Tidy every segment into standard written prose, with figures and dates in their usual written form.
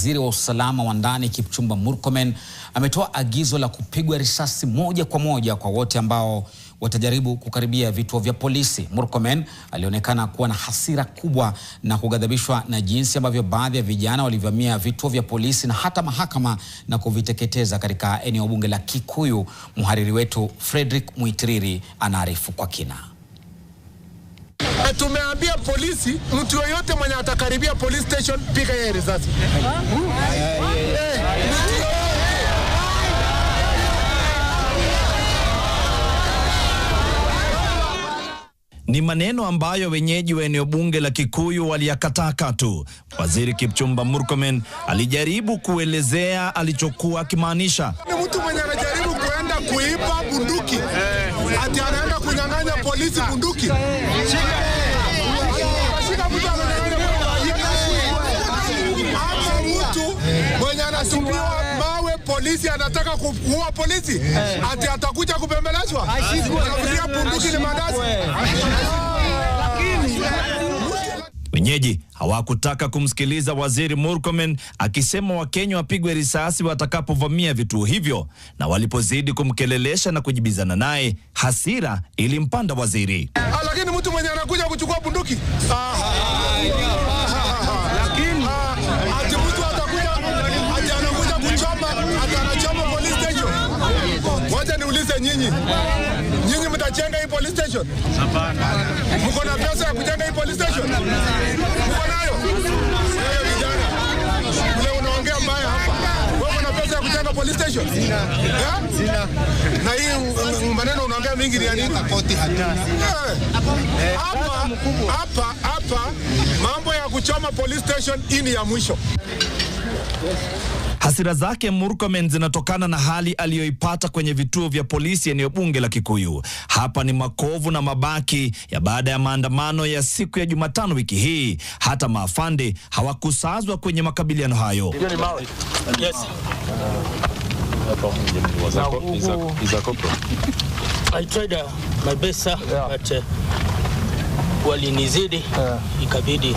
Waziri wa usalama wa ndani Kipchumba Murkomen ametoa agizo la kupigwa risasi moja kwa moja kwa wote ambao watajaribu kukaribia vituo vya polisi. Murkomen alionekana kuwa na hasira kubwa na kughadhabishwa na jinsi ambavyo baadhi ya vijana walivamia vituo vya polisi na hata mahakama na kuviteketeza katika eneo bunge la Kikuyu. Mhariri wetu Fredrick Muitiriri anaarifu kwa kina. Tumeambia polisi, mtu yoyote mwenye atakaribia police station piga yeye risasi. Ni maneno ambayo wenyeji wa eneo bunge la Kikuyu waliyakataa katu. Waziri Kipchumba Murkomen alijaribu kuelezea alichokuwa akimaanisha. Ni mtu mwenye anajaribu kuenda kuiba bunduki. Ati anaenda kunyang'anya polisi bunduki. Mwenye anasumbua mawe polisi anataka kuua polisi. Ati atakuja kupembelezwa. Anafikiria bunduki ni mandazi. Wenyeji hawakutaka kumsikiliza Waziri Murkomen akisema Wakenya wapigwe risasi watakapovamia vituo hivyo, na walipozidi kumkelelesha na kujibizana naye, hasira ilimpanda waziri. Lakini mtu mwenye anakuja kuchukua bunduki nyinyi mtajenga hii police station? Hapana. Mko na pesa ya kujenga hii police station? Mko nayo? Wewe vijana. Leo unaongea mbaya hapa. Wewe una pesa ya kujenga police station? Sina. Na hii maneno unaongea mingi ni ya nini? Hapa mambo ya kuchoma police station hii ni ya mwisho. Hasira zake Murkomen zinatokana na hali aliyoipata kwenye vituo vya polisi eneo bunge la Kikuyu. Hapa ni makovu na mabaki ya baada ya maandamano ya siku ya Jumatano wiki hii. Hata maafande hawakusazwa kwenye makabiliano hayo. Yes. I tried my best, sir, but walinizidi, ikabidi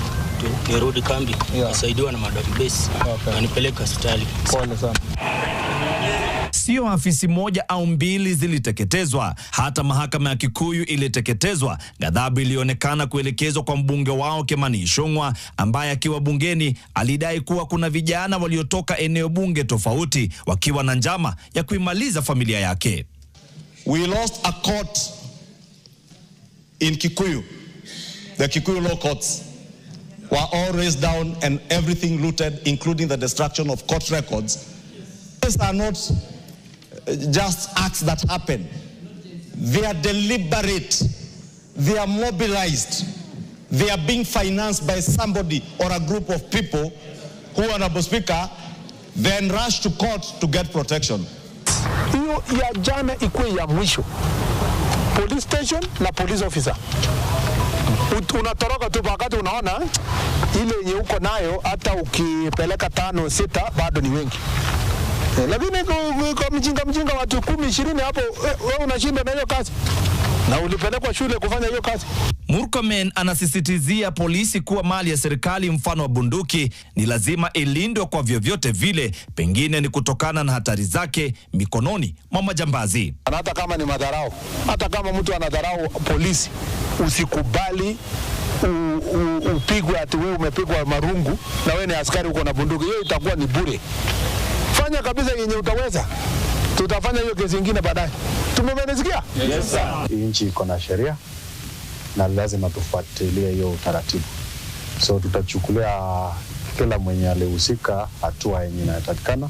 nirudi kambi, nisaidiwa na madam base, anipeleka hospitali. Pole sana. Sio afisi moja au mbili ziliteketezwa, hata mahakama ya Kikuyu iliteketezwa. Ghadhabu ilionekana kuelekezwa kwa mbunge wao Kimani Ichung'wah, ambaye akiwa bungeni alidai kuwa kuna vijana waliotoka eneo bunge tofauti wakiwa na njama ya kuimaliza familia yake. We lost a court in Kikuyu. The Kikuyu law courts were all razed down and everything looted, including the destruction of court records. These are not just acts that happen. They are deliberate. They are mobilized. They are being financed by somebody or a group of people who, Honorable Speaker, then rush to court to get protection. Hiyo ya jana ikuwe ya mwisho. Police station na police officer. Unatoroka tu wakati unaona ile yenye uko nayo, hata ukipeleka 5 6 bado ni wengi. Lakini kwa mjinga watu 10 20 hapo, wewe unashinda na hiyo kazi na ulipelekwa shule kufanya hiyo kazi. Murkomen anasisitizia polisi kuwa mali ya serikali mfano wa bunduki ni lazima ilindwe kwa vyovyote vile, pengine ni kutokana na hatari zake mikononi mwa majambazi. Hata kama ni madharau, hata kama mtu anadharau polisi, usikubali upigwe ati wewe umepigwa marungu na wewe ni askari uko na bunduki. Hiyo itakuwa ni bure. Fanya kabisa yenye utaweza. Tutafanya hiyo kesi nyingine baadaye. Tumemenisikia? Yes sir. Nchi iko na sheria na lazima tufuatilie hiyo utaratibu. So tutachukulia kila mwenye alihusika hatua yenye inatakikana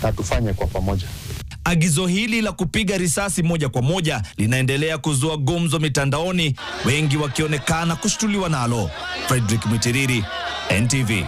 na tufanye kwa pamoja. Agizo hili la kupiga risasi moja kwa moja linaendelea kuzua gumzo mitandaoni, wengi wakionekana kushtuliwa nalo. Fredrick Muitiriri, NTV.